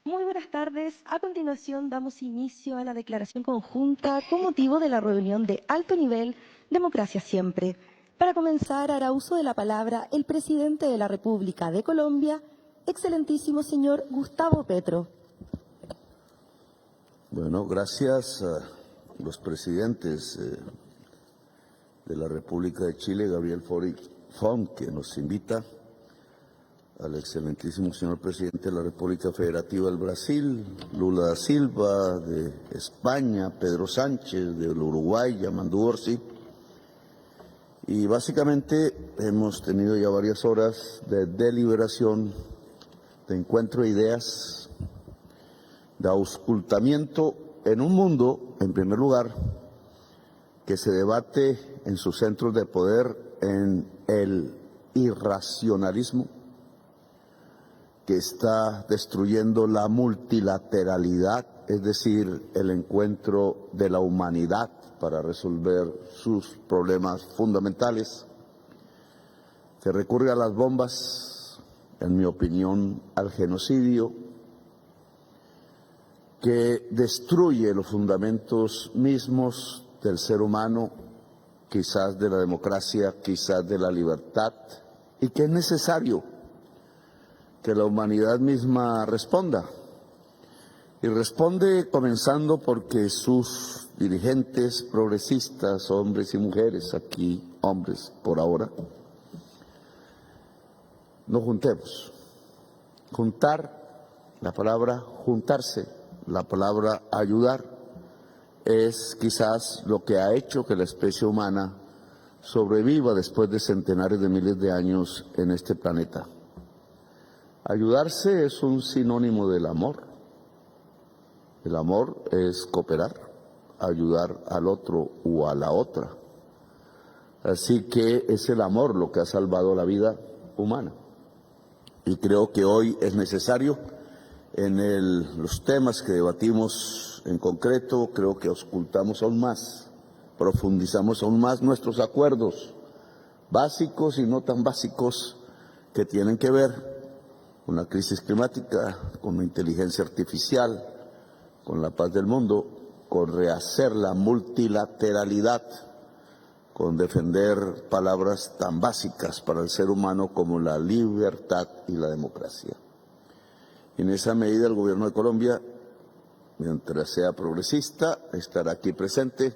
Muy buenas tardes. A continuación damos inicio a la declaración conjunta con motivo de la reunión de alto nivel Democracia Siempre. Para comenzar, hará uso de la palabra el presidente de la República de Colombia, excelentísimo señor Gustavo Petro. Bueno, gracias a los presidentes de la República de Chile, Gabriel Font, que nos invita, al excelentísimo señor presidente de la República Federativa del Brasil, Lula da Silva, de España, Pedro Sánchez, del Uruguay, Yamandu Orsi. Y básicamente hemos tenido ya varias horas de deliberación, de encuentro de ideas, de auscultamiento en un mundo, en primer lugar, que se debate en sus centros de poder en el irracionalismo, que está destruyendo la multilateralidad, es decir, el encuentro de la humanidad para resolver sus problemas fundamentales, que recurre a las bombas, en mi opinión, al genocidio, que destruye los fundamentos mismos del ser humano, quizás de la democracia, quizás de la libertad, y que es necesario que la humanidad misma responda. Y responde comenzando porque sus dirigentes progresistas, hombres y mujeres, aquí hombres por ahora, nos juntemos. Juntar, la palabra juntarse, la palabra ayudar, es quizás lo que ha hecho que la especie humana sobreviva después de centenares de miles de años en este planeta. Ayudarse es un sinónimo del amor. El amor es cooperar, ayudar al otro o a la otra. Así que es el amor lo que ha salvado la vida humana. Y creo que hoy es necesario, en los temas que debatimos en concreto, creo que auscultamos aún más, profundizamos aún más nuestros acuerdos básicos y no tan básicos que tienen que ver con la crisis climática, con la inteligencia artificial, con la paz del mundo, con rehacer la multilateralidad, con defender palabras tan básicas para el ser humano como la libertad y la democracia. Y en esa medida el gobierno de Colombia, mientras sea progresista, estará aquí presente.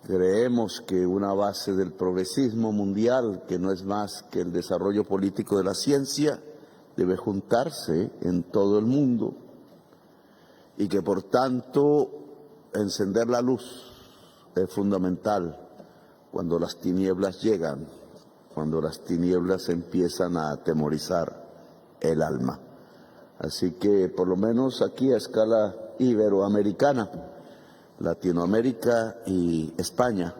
Creemos que una base del progresismo mundial, que no es más que el desarrollo político de la ciencia, debe juntarse en todo el mundo y que por tanto encender la luz es fundamental cuando las tinieblas llegan, cuando las tinieblas empiezan a atemorizar el alma. Así que por lo menos aquí a escala iberoamericana, Latinoamérica y España,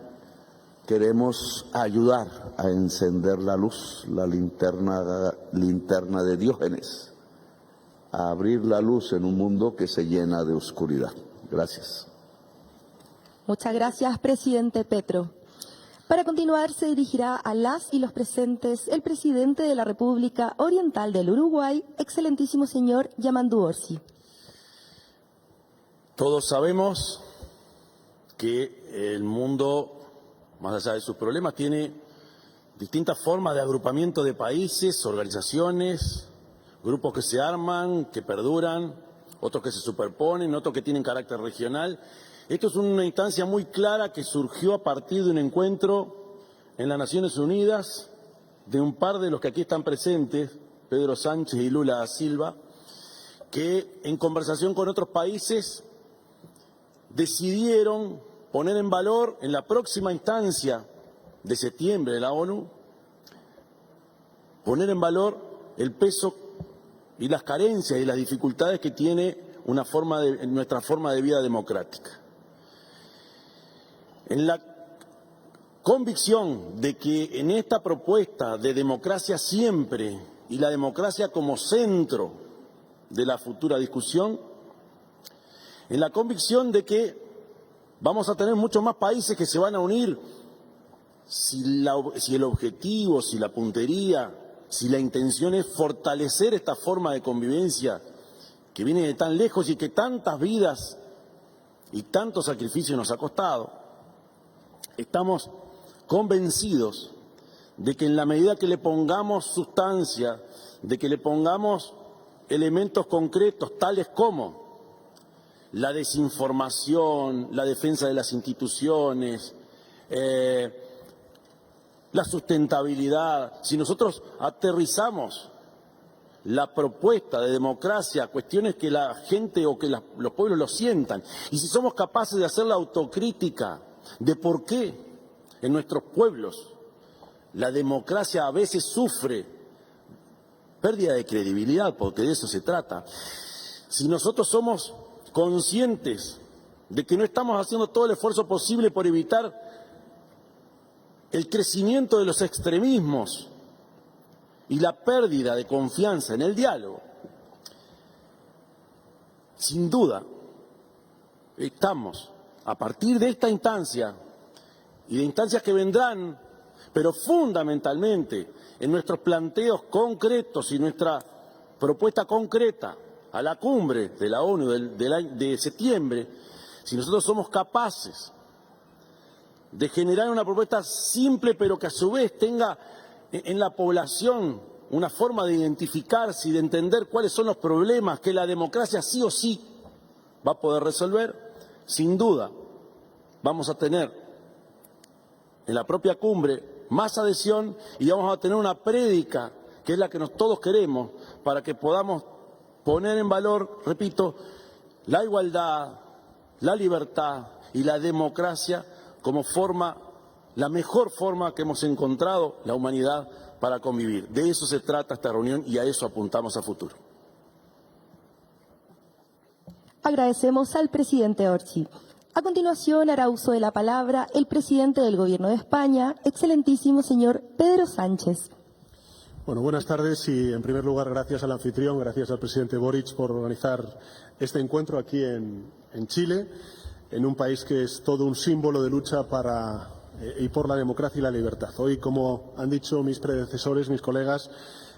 queremos ayudar a encender la luz, la linterna de Diógenes, a abrir la luz en un mundo que se llena de oscuridad. Gracias. Muchas gracias, presidente Petro. Para continuar, se dirigirá a las y los presentes el presidente de la República Oriental del Uruguay, excelentísimo señor Yamandu Orsi. Todos sabemos que el mundo, más allá de sus problemas, tiene distintas formas de agrupamiento de países, organizaciones, grupos que se arman, que perduran, otros que se superponen, otros que tienen carácter regional. Esto es una instancia muy clara que surgió a partir de un encuentro en las Naciones Unidas de un par de los que aquí están presentes, Pedro Sánchez y Lula da Silva, que en conversación con otros países decidieron poner en valor en la próxima instancia de septiembre de la ONU, poner en valor el peso y las carencias y las dificultades que tiene nuestra forma de vida democrática. En la convicción de que en esta propuesta de democracia siempre y la democracia como centro de la futura discusión, en la convicción de que vamos a tener muchos más países que se van a unir si el objetivo, si la puntería, si la intención es fortalecer esta forma de convivencia que viene de tan lejos y que tantas vidas y tantos sacrificios nos ha costado, estamos convencidos de que en la medida que le pongamos sustancia, de que le pongamos elementos concretos tales como la desinformación, la defensa de las instituciones, la sustentabilidad, si nosotros aterrizamos la propuesta de democracia, cuestiones que la gente o que los pueblos lo sientan, y si somos capaces de hacer la autocrítica de por qué en nuestros pueblos la democracia a veces sufre pérdida de credibilidad, porque de eso se trata, si nosotros somos conscientes de que no estamos haciendo todo el esfuerzo posible por evitar el crecimiento de los extremismos y la pérdida de confianza en el diálogo, sin duda estamos, a partir de esta instancia y de instancias que vendrán, pero fundamentalmente en nuestros planteos concretos y nuestra propuesta concreta a la cumbre de la ONU de septiembre, si nosotros somos capaces de generar una propuesta simple pero que a su vez tenga en la población una forma de identificarse y de entender cuáles son los problemas que la democracia sí o sí va a poder resolver, sin duda vamos a tener en la propia cumbre más adhesión y vamos a tener una prédica que es la que todos queremos para que podamos poner en valor, repito, la igualdad, la libertad y la democracia como la mejor forma que hemos encontrado la humanidad para convivir. De eso se trata esta reunión y a eso apuntamos a futuro. Agradecemos al presidente Orsi. A continuación hará uso de la palabra el presidente del Gobierno de España, excelentísimo señor Pedro Sánchez. Bueno, buenas tardes y, en primer lugar, gracias al anfitrión, gracias al presidente Boric por organizar este encuentro aquí en Chile, en un país que es todo un símbolo de lucha y por la democracia y la libertad. Hoy, como han dicho mis predecesores, mis colegas,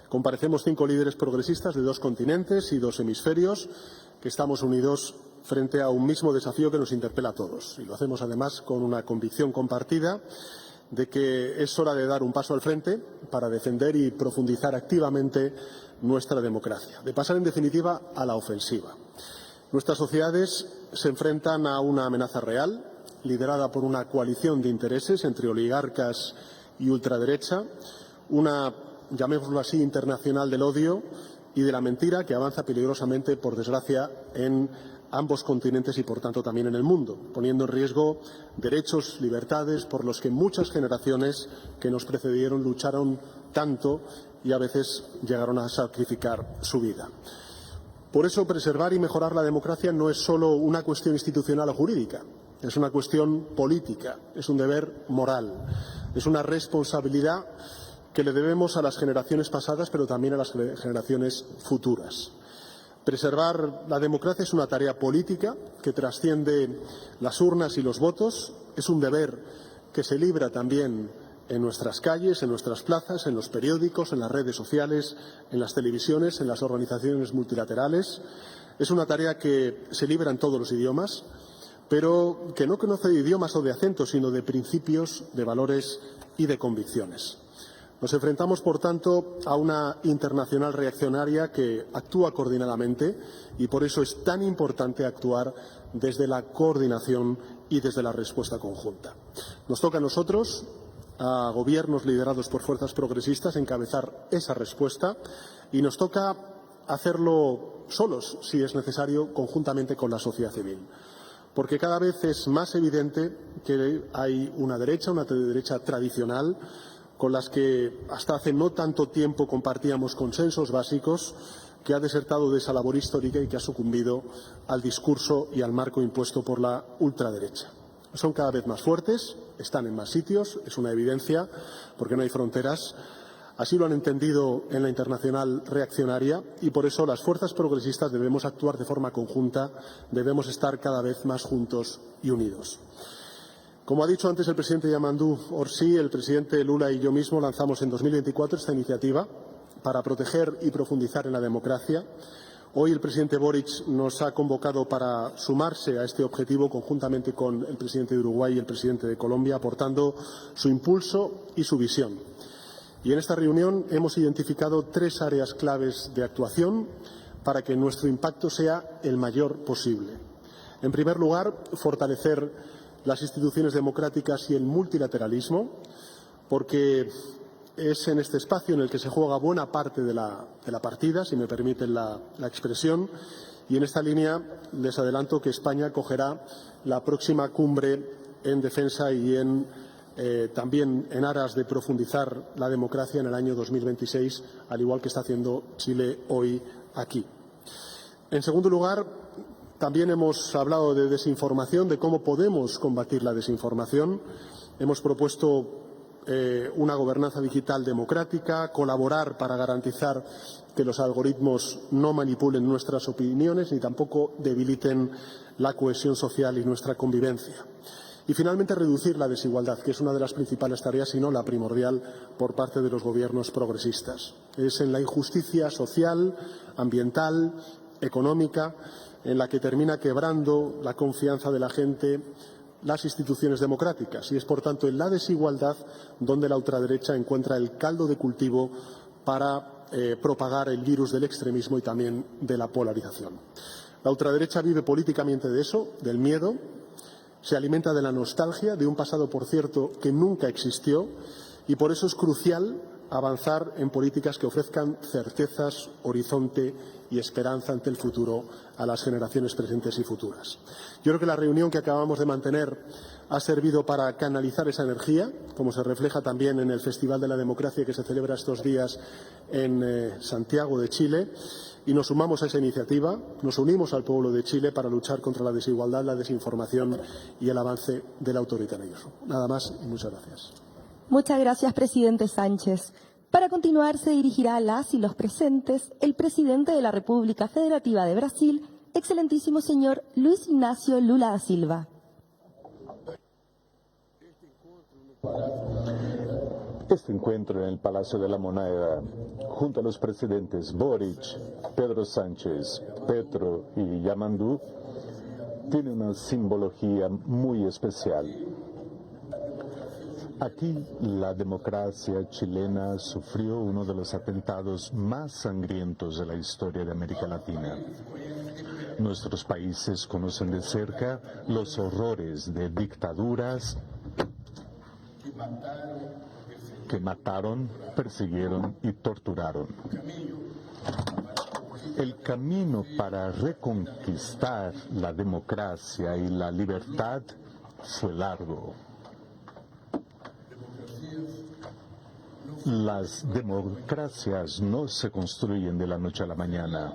comparecemos 5 líderes progresistas de 2 continentes y 2 hemisferios que estamos unidos frente a un mismo desafío que nos interpela a todos. Y lo hacemos, además, con una convicción compartida de que es hora de dar un paso al frente para defender y profundizar activamente nuestra democracia, de pasar, en definitiva, a la ofensiva. Nuestras sociedades se enfrentan a una amenaza real, liderada por una coalición de intereses entre oligarcas y ultraderecha, una, llamémoslo así, internacional del odio y de la mentira que avanza peligrosamente, por desgracia, en ambos continentes y, por tanto, también en el mundo, poniendo en riesgo derechos, libertades por los que muchas generaciones que nos precedieron lucharon tanto y a veces llegaron a sacrificar su vida. Por eso, preservar y mejorar la democracia no es solo una cuestión institucional o jurídica, es una cuestión política, es un deber moral, es una responsabilidad que le debemos a las generaciones pasadas, pero también a las generaciones futuras. Preservar la democracia es una tarea política que trasciende las urnas y los votos, es un deber que se libra también en nuestras calles, en nuestras plazas, en los periódicos, en las redes sociales, en las televisiones, en las organizaciones multilaterales. Es una tarea que se libra en todos los idiomas, pero que no conoce de idiomas o de acentos, sino de principios, de valores y de convicciones. Nos enfrentamos, por tanto, a una internacional reaccionaria que actúa coordinadamente y por eso es tan importante actuar desde la coordinación y desde la respuesta conjunta. Nos toca a nosotros, a gobiernos liderados por fuerzas progresistas, encabezar esa respuesta y nos toca hacerlo solos, si es necesario, conjuntamente con la sociedad civil. Porque cada vez es más evidente que hay una derecha tradicional, con las que hasta hace no tanto tiempo compartíamos consensos básicos, que ha desertado de esa labor histórica y que ha sucumbido al discurso y al marco impuesto por la ultraderecha. Son cada vez más fuertes, están en más sitios, es una evidencia, porque no hay fronteras. Así lo han entendido en la internacional reaccionaria y por eso las fuerzas progresistas debemos actuar de forma conjunta, debemos estar cada vez más juntos y unidos. Como ha dicho antes el presidente Yamandu Orsi, el presidente Lula y yo mismo lanzamos en 2024 esta iniciativa para proteger y profundizar en la democracia, Hoy el presidente Boric nos ha convocado para sumarse a este objetivo conjuntamente con el presidente de Uruguay y el presidente de Colombia, aportando su impulso y su visión. Y en esta reunión hemos identificado 3 áreas claves de actuación para que nuestro impacto sea el mayor posible. En primer lugar, fortalecer las instituciones democráticas y el multilateralismo, porque es en este espacio en el que se juega buena parte de la partida, si me permiten la expresión, y en esta línea les adelanto que España acogerá la próxima cumbre en defensa y también en aras de profundizar la democracia en el año 2026, al igual que está haciendo Chile hoy aquí. En segundo lugar, también hemos hablado de desinformación, de cómo podemos combatir la desinformación. Hemos propuesto una gobernanza digital democrática, colaborar para garantizar que los algoritmos no manipulen nuestras opiniones ni tampoco debiliten la cohesión social y nuestra convivencia. Y, finalmente, reducir la desigualdad, que es una de las principales tareas, si no la primordial, por parte de los gobiernos progresistas. Es en la injusticia social, ambiental, económica, en la que termina quebrando la confianza de la gente las instituciones democráticas, y es, por tanto, en la desigualdad donde la ultraderecha encuentra el caldo de cultivo para propagar el virus del extremismo y también de la polarización. La ultraderecha vive políticamente de eso, del miedo, se alimenta de la nostalgia, de un pasado, por cierto, que nunca existió, y por eso es crucial avanzar en políticas que ofrezcan certezas, horizonte y esperanza ante el futuro a las generaciones presentes y futuras. Yo creo que la reunión que acabamos de mantener ha servido para canalizar esa energía, como se refleja también en el Festival de la Democracia que se celebra estos días en Santiago de Chile, y nos sumamos a esa iniciativa, nos unimos al pueblo de Chile para luchar contra la desigualdad, la desinformación y el avance del autoritarismo. Nada más y muchas gracias. Muchas gracias, presidente Sánchez. Para continuar, se dirigirá a las y los presentes el presidente de la República Federativa de Brasil, excelentísimo señor Luis Ignacio Lula da Silva. Este encuentro en el Palacio de la Moneda, junto a los presidentes Boric, Pedro Sánchez, Petro y Yamandu, tiene una simbología muy especial. Aquí la democracia chilena sufrió uno de los atentados más sangrientos de la historia de América Latina. Nuestros países conocen de cerca los horrores de dictaduras que mataron, persiguieron y torturaron. El camino para reconquistar la democracia y la libertad fue largo. Las democracias no se construyen de la noche a la mañana.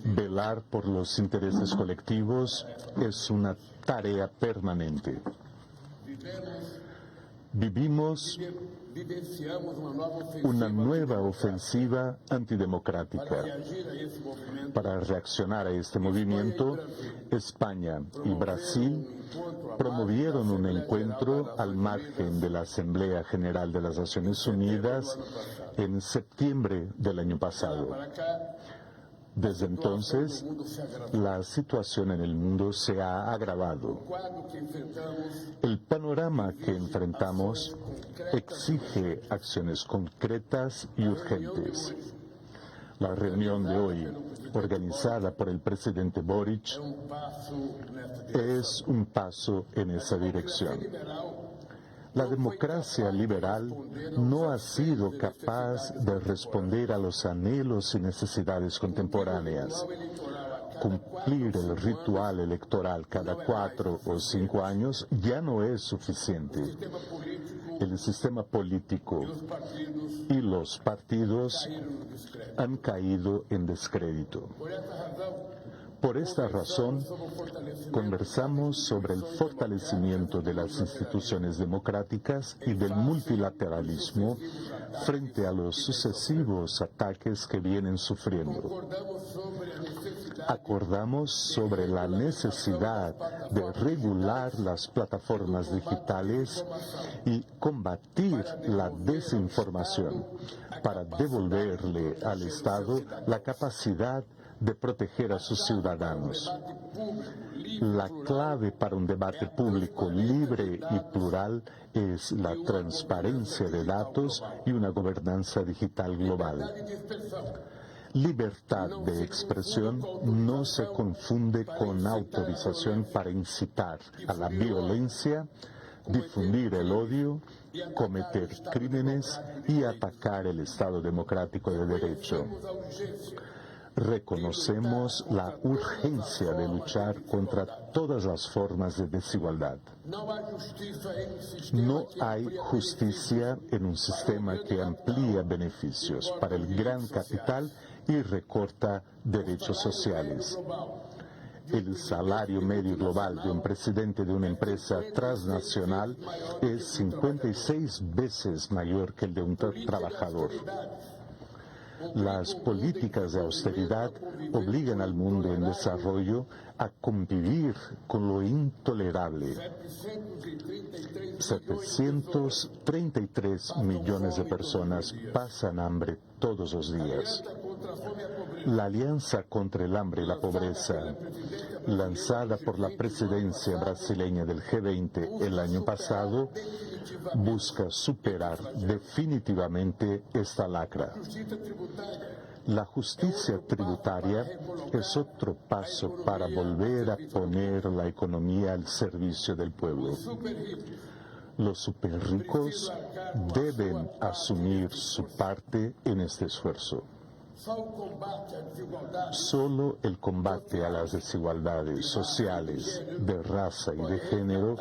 Velar por los intereses colectivos es una tarea permanente. Vivimos una nueva ofensiva antidemocrática. Para reaccionar a este movimiento, España y Brasil promovieron un encuentro al margen de la Asamblea General de las Naciones Unidas en septiembre del año pasado. Desde entonces, la situación en el mundo se ha agravado. El panorama que enfrentamos exige acciones concretas y urgentes. La reunión de hoy, organizada por el presidente Boric, es un paso en esa dirección. La democracia liberal no ha sido capaz de responder a los anhelos y necesidades contemporáneas. Cumplir el ritual electoral cada 4 o 5 años ya no es suficiente. El sistema político y los partidos han caído en descrédito. Por esta razón, conversamos sobre el fortalecimiento de las instituciones democráticas y del multilateralismo frente a los sucesivos ataques que vienen sufriendo. acordamos sobre la necesidad de regular las plataformas digitales y combatir la desinformación para devolverle al Estado la capacidad de proteger a sus ciudadanos. La clave para un debate público libre y plural es la transparencia de datos y una gobernanza digital global. Libertad de expresión no se confunde con autorización para incitar a la violencia, difundir el odio, cometer crímenes y atacar el Estado democrático de derecho. Reconocemos la urgencia de luchar contra todas las formas de desigualdad. No hay justicia en un sistema que amplía beneficios para el gran capital y recorta derechos sociales. El salario medio global de un presidente de una empresa transnacional es 56 veces mayor que el de un trabajador. Las políticas de austeridad obligan al mundo en desarrollo a convivir con lo intolerable. 733 millones de personas pasan hambre todos los días. La Alianza contra el Hambre y la Pobreza, lanzada por la presidencia brasileña del G20 el año pasado, busca superar definitivamente esta lacra. La justicia tributaria es otro paso para volver a poner la economía al servicio del pueblo. Los superricos deben asumir su parte en este esfuerzo. Solo el combate a las desigualdades sociales, de raza y de género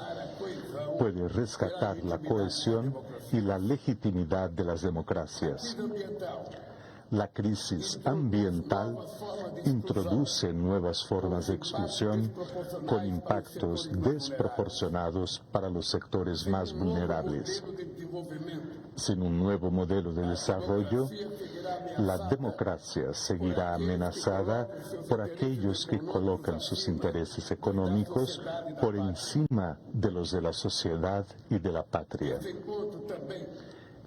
puede rescatar la cohesión y la legitimidad de las democracias. La crisis ambiental introduce nuevas formas de exclusión con impactos desproporcionados para los sectores más vulnerables. Sin un nuevo modelo de desarrollo, la democracia seguirá amenazada por aquellos que colocan sus intereses económicos por encima de los de la sociedad y de la patria.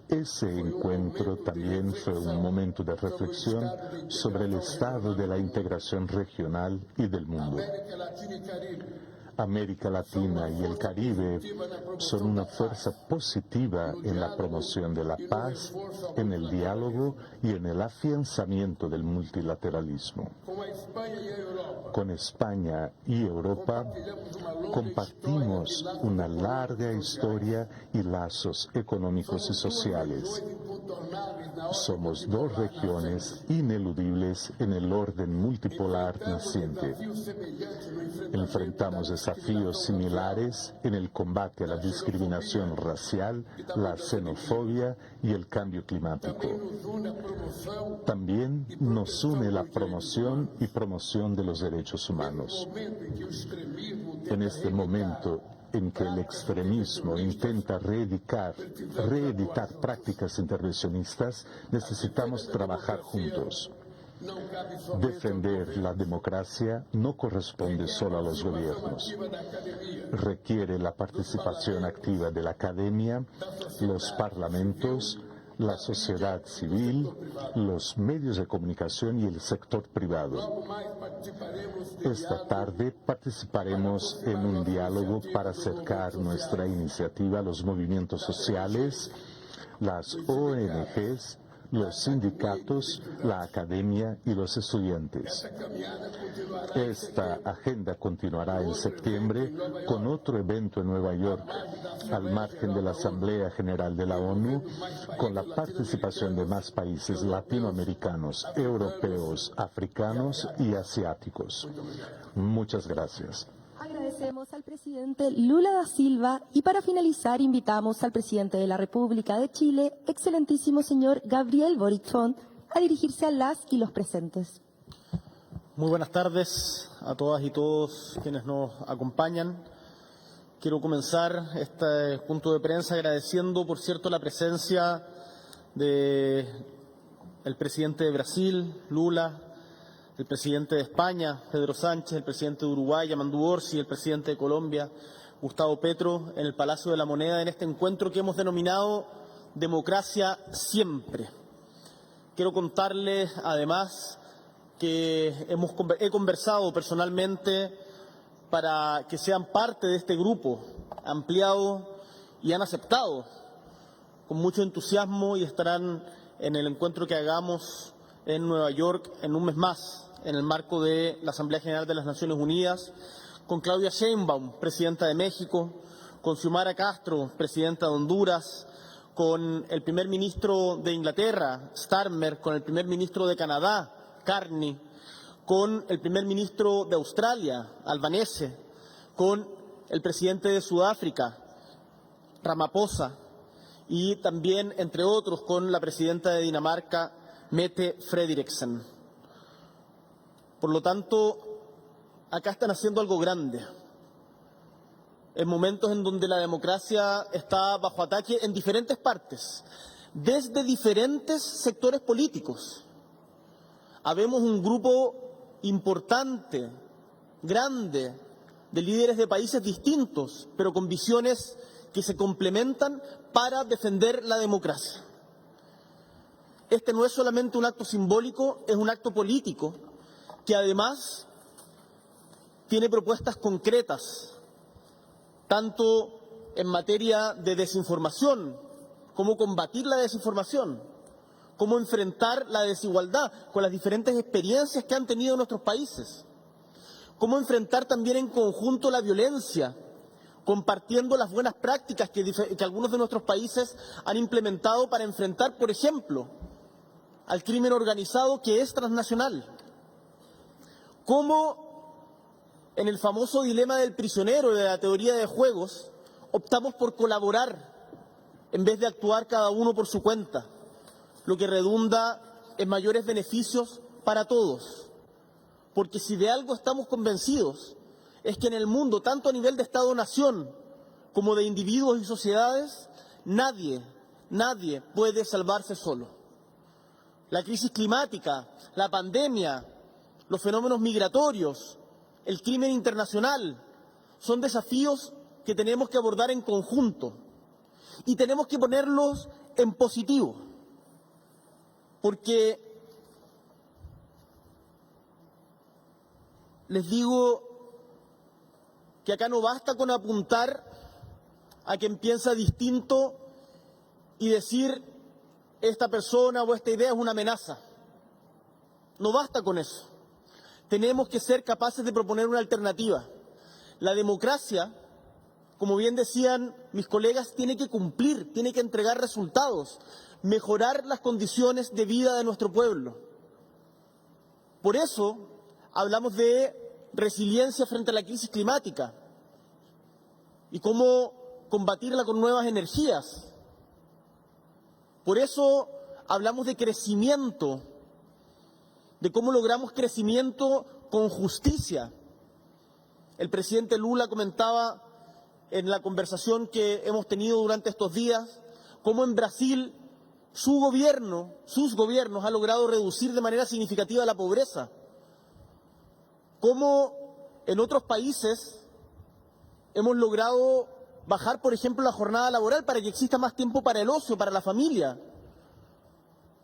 Ese encuentro también fue un momento de reflexión sobre el estado de la integración regional y del mundo. América Latina y el Caribe son una fuerza positiva en la promoción de la paz, en el diálogo y en el afianzamiento del multilateralismo. Con España y Europa compartimos una larga historia y lazos económicos y sociales. Somos dos regiones ineludibles en el orden multipolar naciente. Enfrentamos desafíos similares en el combate a la discriminación racial, la xenofobia y el cambio climático. También nos une la promoción y promoción de los derechos humanos. En este momento en que el extremismo intenta reeditar prácticas intervencionistas, necesitamos trabajar juntos. Defender la democracia no corresponde solo a los gobiernos. Requiere la participación activa de la academia, los parlamentos, la sociedad civil, los medios de comunicación y el sector privado. Esta tarde participaremos en un diálogo para acercar nuestra iniciativa a los movimientos sociales, las ONGs, los sindicatos, la academia y los estudiantes. Esta agenda continuará en septiembre con otro evento en Nueva York, al margen de la Asamblea General de la ONU, con la participación de más países latinoamericanos, europeos, africanos y asiáticos. Muchas gracias. Agradecemos al presidente Lula da Silva y para finalizar invitamos al presidente de la República de Chile, excelentísimo señor Gabriel Boric Font, a dirigirse a las y los presentes. Muy buenas tardes a todas y todos quienes nos acompañan. Quiero comenzar este punto de prensa agradeciendo, por cierto, la presencia del presidente de Brasil, Lula, el presidente de España, Pedro Sánchez, el presidente de Uruguay, Yamandu Orsi, el presidente de Colombia, Gustavo Petro, en el Palacio de la Moneda, en este encuentro que hemos denominado Democracia Siempre. Quiero contarles, además, que he conversado personalmente para que sean parte de este grupo ampliado y han aceptado con mucho entusiasmo y estarán en el encuentro que hagamos en Nueva York en un mes más, en el marco de la Asamblea General de las Naciones Unidas, con Claudia Sheinbaum, presidenta de México, con Xiomara Castro, presidenta de Honduras, con el primer ministro de Inglaterra, Starmer, con el primer ministro de Canadá, Carney, con el primer ministro de Australia, Albanese, con el presidente de Sudáfrica, Ramaphosa, y también, entre otros, con la presidenta de Dinamarca, Mette Frederiksen. Por lo tanto, acá están haciendo algo grande. En momentos en donde la democracia está bajo ataque en diferentes partes, desde diferentes sectores políticos. Habemos un grupo importante, grande, de líderes de países distintos, pero con visiones que se complementan para defender la democracia. Este no es solamente un acto simbólico, es un acto político que además tiene propuestas concretas, tanto en materia de desinformación, cómo combatir la desinformación, cómo enfrentar la desigualdad con las diferentes experiencias que han tenido nuestros países, cómo enfrentar también en conjunto la violencia, compartiendo las buenas prácticas que algunos de nuestros países han implementado para enfrentar, por ejemplo, al crimen organizado que es transnacional. Cómo en el famoso dilema del prisionero de la teoría de juegos optamos por colaborar en vez de actuar cada uno por su cuenta, lo que redunda en mayores beneficios para todos. Porque si de algo estamos convencidos es que en el mundo, tanto a nivel de Estado-nación como de individuos y sociedades, nadie puede salvarse solo. La crisis climática, la pandemia, los fenómenos migratorios, el crimen internacional, son desafíos que tenemos que abordar en conjunto y tenemos que ponerlos en positivo, porque les digo que acá no basta con apuntar a quien piensa distinto y decir esta persona o esta idea es una amenaza. No basta con eso. Tenemos que ser capaces de proponer una alternativa. La democracia, como bien decían mis colegas, tiene que cumplir, tiene que entregar resultados, mejorar las condiciones de vida de nuestro pueblo. Por eso hablamos de resiliencia frente a la crisis climática y cómo combatirla con nuevas energías. Por eso hablamos de crecimiento, de cómo logramos crecimiento con justicia. El presidente Lula comentaba en la conversación que hemos tenido durante estos días cómo en Brasil sus gobiernos han logrado reducir de manera significativa la pobreza. Cómo en otros países hemos logrado bajar, por ejemplo, la jornada laboral para que exista más tiempo para el ocio, para la familia.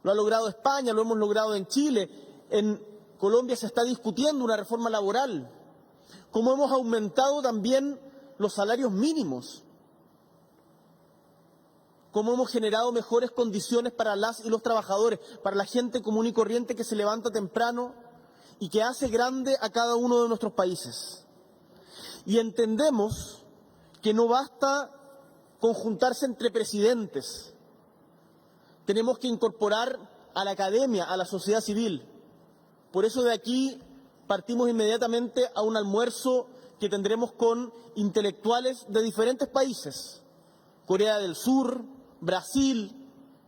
Lo ha logrado España, lo hemos logrado en Chile. En Colombia se está discutiendo una reforma laboral. Cómo hemos aumentado también los salarios mínimos. Cómo hemos generado mejores condiciones para las y los trabajadores, para la gente común y corriente que se levanta temprano y que hace grande a cada uno de nuestros países. Y entendemos que no basta con juntarse entre presidentes. Tenemos que incorporar a la academia, a la sociedad civil. Por eso de aquí partimos inmediatamente a un almuerzo que tendremos con intelectuales de diferentes países. Corea del Sur, Brasil,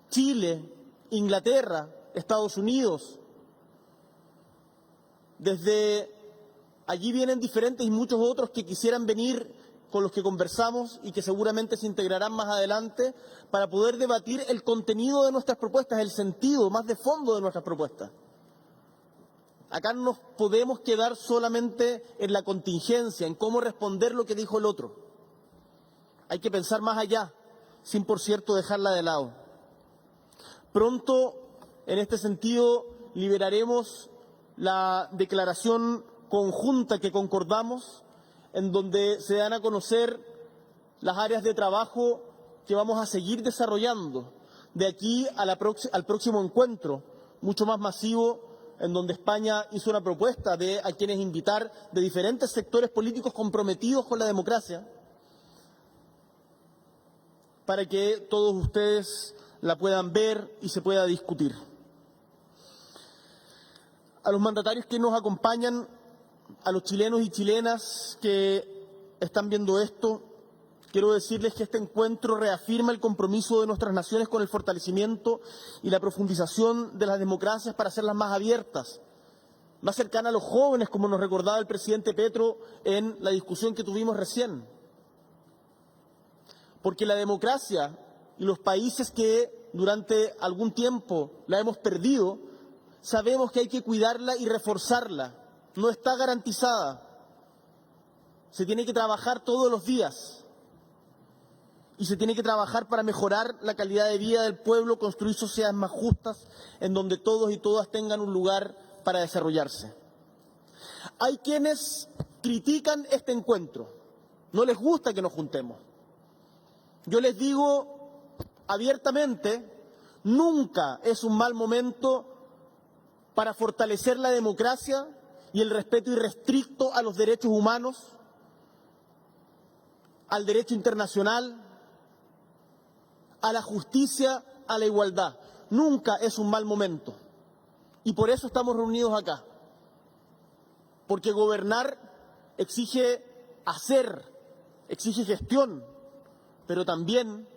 Chile, Inglaterra, Estados Unidos. Desde allí vienen diferentes y muchos otros que quisieran venir, con los que conversamos y que seguramente se integrarán más adelante para poder debatir el contenido de nuestras propuestas, el sentido más de fondo de nuestras propuestas. Acá no nos podemos quedar solamente en la contingencia, en cómo responder lo que dijo el otro. Hay que pensar más allá, sin por cierto dejarla de lado. Pronto, en este sentido, liberaremos la declaración conjunta que concordamos, en donde se dan a conocer las áreas de trabajo que vamos a seguir desarrollando de aquí a al próximo encuentro, mucho más masivo, en donde España hizo una propuesta a quienes invitar de diferentes sectores políticos comprometidos con la democracia, para que todos ustedes la puedan ver y se pueda discutir. A los mandatarios que nos acompañan, a los chilenos y chilenas que están viendo esto, quiero decirles que este encuentro reafirma el compromiso de nuestras naciones con el fortalecimiento y la profundización de las democracias para hacerlas más abiertas, más cercanas a los jóvenes, como nos recordaba el presidente Petro en la discusión que tuvimos recién. Porque la democracia y los países que durante algún tiempo la hemos perdido, sabemos que hay que cuidarla y reforzarla. No está garantizada. Se tiene que trabajar todos los días. Y se tiene que trabajar para mejorar la calidad de vida del pueblo, construir sociedades más justas, en donde todos y todas tengan un lugar para desarrollarse. Hay quienes critican este encuentro. No les gusta que nos juntemos. Yo les digo abiertamente, nunca es un mal momento para fortalecer la democracia y el respeto irrestricto a los derechos humanos, al derecho internacional, a la justicia, a la igualdad. Nunca es un mal momento. Y por eso estamos reunidos acá. Porque gobernar exige hacer, exige gestión, pero también,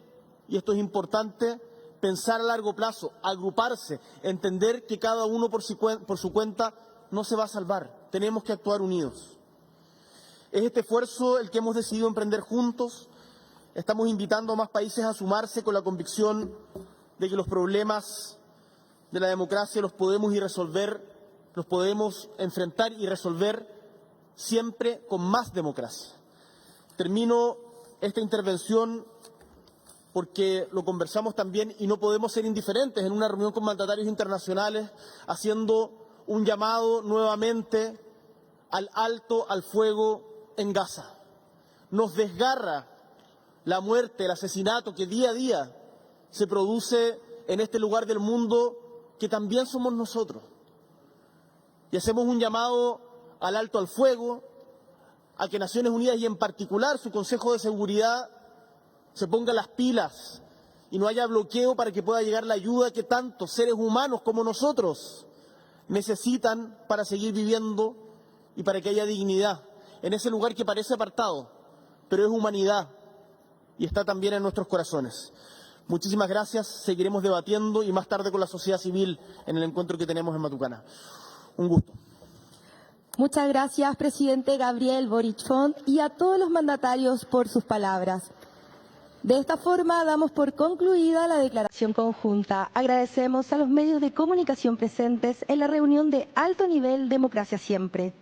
y esto es importante, pensar a largo plazo, agruparse, entender que cada uno por su cuenta no se va a salvar. Tenemos que actuar unidos. Es este esfuerzo el que hemos decidido emprender juntos. Estamos invitando a más países a sumarse con la convicción de que los problemas de la democracia los podemos los podemos enfrentar y resolver siempre con más democracia. Termino esta intervención porque lo conversamos también y no podemos ser indiferentes en una reunión con mandatarios internacionales, haciendo un llamado nuevamente al alto al fuego en Gaza. Nos desgarra la muerte, el asesinato que día a día se produce en este lugar del mundo que también somos nosotros. Y hacemos un llamado al alto al fuego, a que Naciones Unidas y en particular su Consejo de Seguridad se ponga las pilas y no haya bloqueo para que pueda llegar la ayuda que tantos seres humanos como nosotros necesitan para seguir viviendo y para que haya dignidad en ese lugar que parece apartado, pero es humanidad y está también en nuestros corazones. Muchísimas gracias, seguiremos debatiendo y más tarde con la sociedad civil en el encuentro que tenemos en Matucana. Un gusto. Muchas gracias, presidente Gabriel Boric Font, y a todos los mandatarios por sus palabras. De esta forma damos por concluida la declaración conjunta. Agradecemos a los medios de comunicación presentes en la reunión de alto nivel Democracia Siempre.